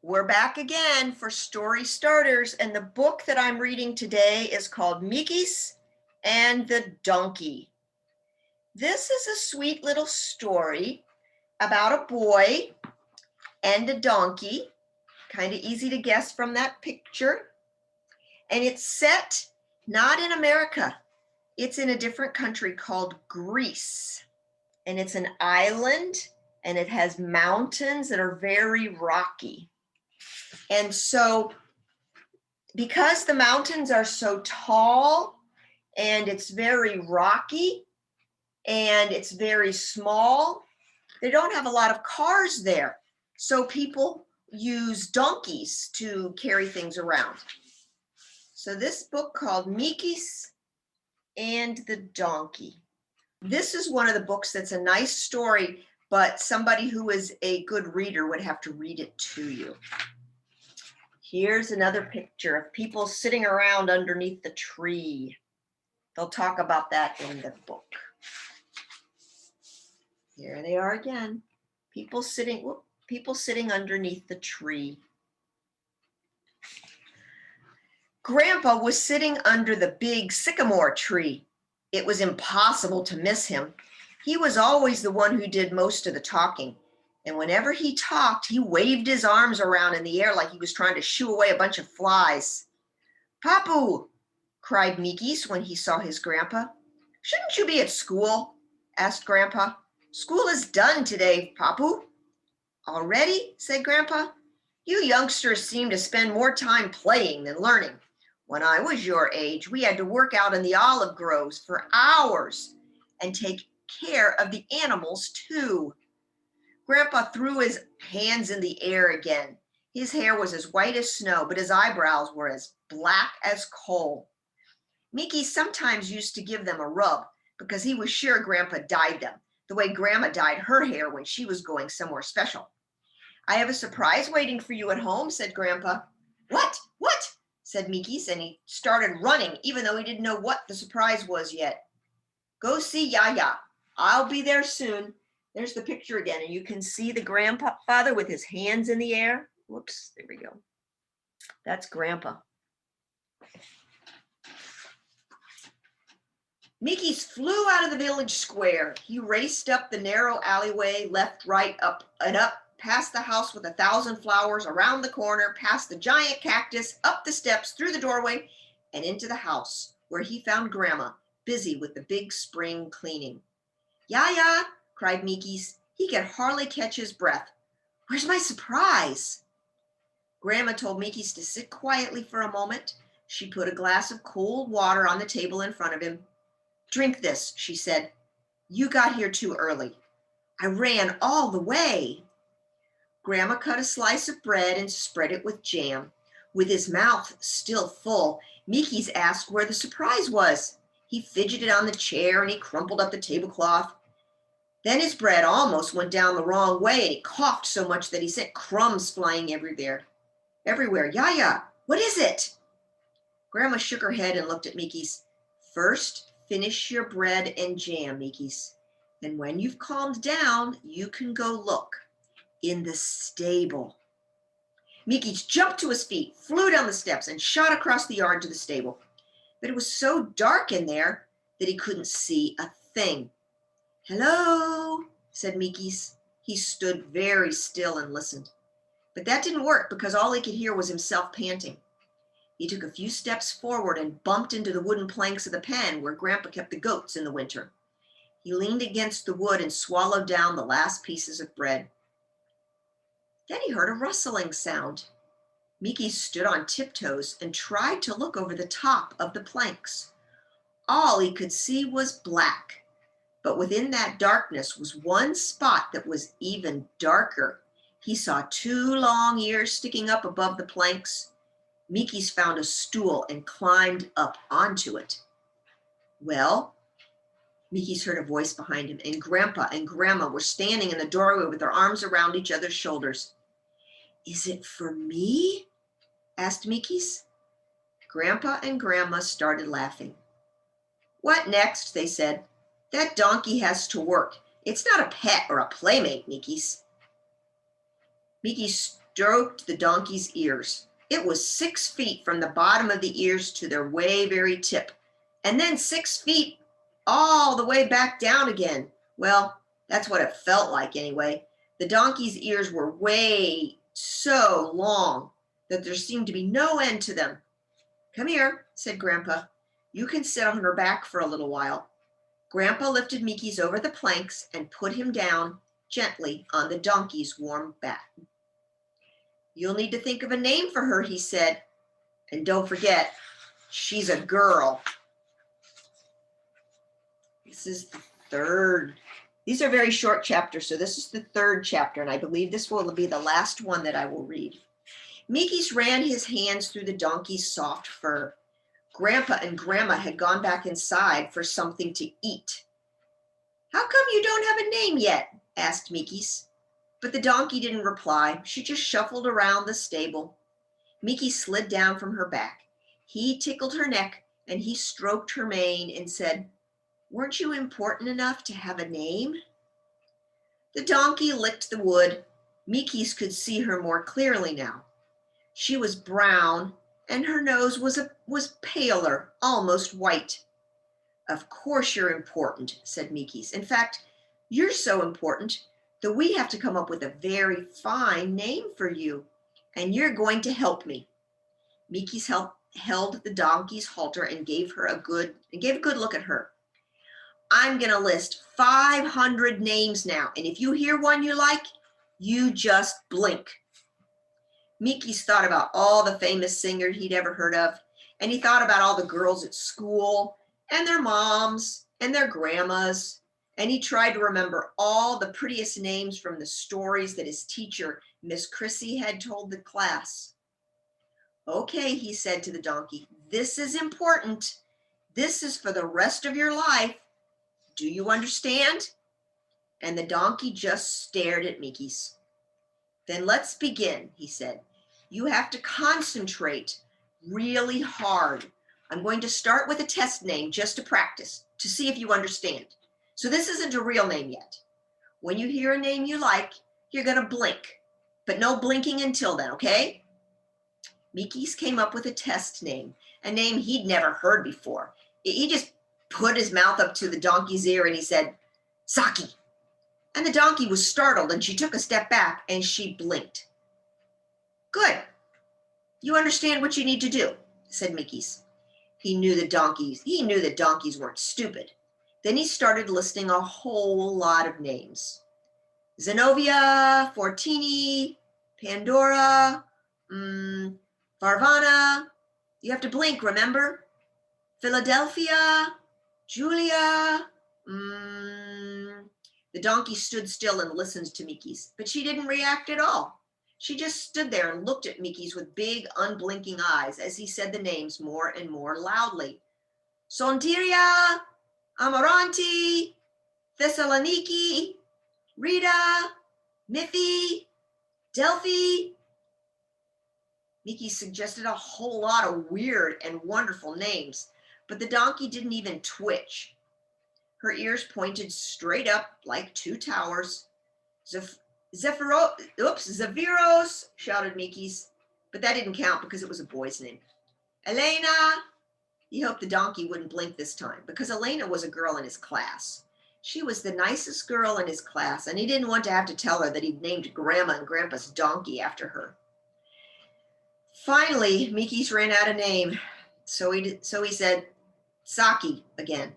We're back again for Story Starters, and the book that I'm reading today is called Mikis and the Donkey. This is a sweet little story about a boy and a donkey, kind of easy to guess from that picture. And it's set not in America, it's in a different country called Greece. And it's an island, and it has mountains that are very rocky. And so, because the mountains are so tall and it's very rocky and it's very small, they don't have a lot of cars there. So people use donkeys to carry things around. So this book called Mikis and the Donkey. This is one of the books that's a nice story, but somebody who is a good reader would have to read it to you. Here's another picture of people sitting around underneath the tree. They'll talk about that in the book. Here they are again. People sitting underneath the tree. Grandpa was sitting under the big sycamore tree. It was impossible to miss him. He was always the one who did most of the talking. And whenever he talked, he waved his arms around in the air like he was trying to shoo away a bunch of flies. "Papu!" cried Mikis when he saw his grandpa. "Shouldn't you be at school?" asked Grandpa. "School is done today, Papu." "Already?" said Grandpa. "You youngsters seem to spend more time playing than learning. When I was your age, we had to work out in the olive groves for hours and take care of the animals too." Grandpa threw his hands in the air again. His hair was as white as snow, but his eyebrows were as black as coal. Mickey sometimes used to give them a rub because he was sure Grandpa dyed them, the way Grandma dyed her hair when she was going somewhere special. "I have a surprise waiting for you at home," said Grandpa. What? What?" said Mikis, and he started running, even though he didn't know what the surprise was yet. "Go see Yaya. I'll be there soon." There's the picture again, and you can see the grandfather with his hands in the air. Whoops, there we go. That's Grandpa. Mikis flew out of the village square. He raced up the narrow alleyway, left, right, up, and up, past the house with 1,000 flowers, around the corner, past the giant cactus, up the steps, through the doorway, and into the house, where he found Grandma, busy with the big spring cleaning. "Yaya!" cried Mikis. He could hardly catch his breath. "Where's my surprise?" Grandma told Mikis to sit quietly for a moment. She put a glass of cold water on the table in front of him. "Drink this," she said. "You got here too early." "I ran all the way." Grandma cut a slice of bread and spread it with jam. With his mouth still full, Mikis asked where the surprise was. He fidgeted on the chair and he crumpled up the tablecloth. Then his bread almost went down the wrong way, and he coughed so much that he sent crumbs flying everywhere. "Yaya, what is it?" Grandma shook her head and looked at Mikis. "First, finish your bread and jam, Mikis. And when you've calmed down, you can go look in the stable." Mikis jumped to his feet, flew down the steps, and shot across the yard to the stable. But it was so dark in there that he couldn't see a thing. "Hello," said Mikis. He stood very still and listened. But that didn't work because all he could hear was himself panting. He took a few steps forward and bumped into the wooden planks of the pen where Grandpa kept the goats in the winter. He leaned against the wood and swallowed down the last pieces of bread. Then he heard a rustling sound. Mikis stood on tiptoes and tried to look over the top of the planks. All he could see was black. But within that darkness was one spot that was even darker. He saw 2 long ears sticking up above the planks. Mikis found a stool and climbed up onto it. "Well," Mikis heard a voice behind him, and Grandpa and Grandma were standing in the doorway with their arms around each other's shoulders. "Is it for me?" asked Mikis. Grandpa and Grandma started laughing. "What next?" they said. "That donkey has to work. It's not a pet or a playmate, Mikis." Mikis stroked the donkey's ears. It was 6 feet from the bottom of the ears to their very tip, and then 6 feet all the way back down again. Well, that's what it felt like anyway. The donkey's ears were way so long that there seemed to be no end to them. "Come here," said Grandpa. "You can sit on her back for a little while." Grandpa lifted Mikis over the planks and put him down gently on the donkey's warm back. "You'll need to think of a name for her," he said. "And don't forget, she's a girl." This is the third. These are very short chapters, so this is the third chapter, and I believe this will be the last one that I will read. Mikis ran his hands through the donkey's soft fur. Grandpa and Grandma had gone back inside for something to eat. "How come you don't have a name yet?" asked Mikis. But the donkey didn't reply. She just shuffled around the stable. Mikis slid down from her back. He tickled her neck, and he stroked her mane and said, "Weren't you important enough to have a name?" The donkey licked the wood. Mikis could see her more clearly now. She was brown, and her nose was paler, almost white. "Of course you're important," said Mikis. "In fact, you're so important that we have to come up with a very fine name for you, and you're going to help me." Mikis held the donkey's halter and gave a good look at her. "I'm going to list 500 names now, and if you hear one you like, you just blink." Mikis thought about all the famous singers he'd ever heard of, and he thought about all the girls at school and their moms and their grandmas, and he tried to remember all the prettiest names from the stories that his teacher, Miss Chrissy, had told the class. "Okay," he said to the donkey, "this is important. This is for the rest of your life. Do you understand?" And the donkey just stared at Mikis. "Then let's begin," he said. "You have to concentrate really hard. I'm going to start with a test name just to practice, to see if you understand. So this isn't a real name yet. When you hear a name you like, you're going to blink, but no blinking until then, okay?" Mikis came up with a test name, a name he'd never heard before. He just put his mouth up to the donkey's ear and he said, "Saki." And the donkey was startled, and she took a step back and she blinked. "Good. You understand what you need to do," said Mikis. He knew that donkeys weren't stupid. Then he started listing a whole lot of names. Zenobia, Fortini, Pandora, Varvana. You have to blink, remember? Philadelphia, Julia. The donkey stood still and listened to Mikis, but she didn't react at all. She just stood there and looked at Mikis with big, unblinking eyes as he said the names more and more loudly. Sontiria, Amaranti, Thessaloniki, Rita, Miffy, Delphi. Mikis suggested a whole lot of weird and wonderful names, but the donkey didn't even twitch. Her ears pointed straight up like two towers. Zefiros, shouted Mikis, but that didn't count because it was a boy's name. Elena. He hoped the donkey wouldn't blink this time because Elena was a girl in his class. She was the nicest girl in his class, and he didn't want to have to tell her that he'd named Grandma and Grandpa's donkey after her. Finally, Mikis ran out of name, so he said, "Saki" again,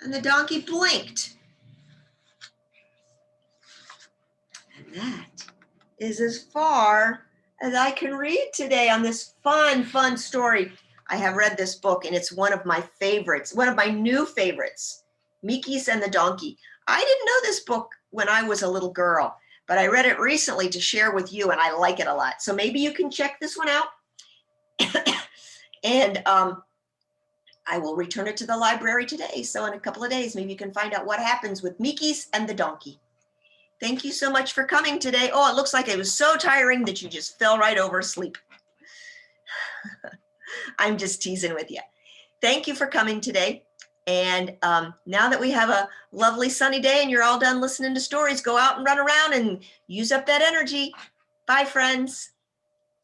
and the donkey blinked. And that is as far as I can read today on this fun story. I have read this book, and it's one of my favorites, one of my new favorites, Mikis and the Donkey. I didn't know this book when I was a little girl, but I read it recently to share with you, and I like it a lot. So maybe you can check this one out. And I will return it to the library today. So in a couple of days, maybe you can find out what happens with Mikis and the donkey. Thank you so much for coming today. Oh, it looks like it was so tiring that you just fell right over asleep. I'm just teasing with you. Thank you for coming today. And now that we have a lovely sunny day and you're all done listening to stories, go out and run around and use up that energy. Bye, friends.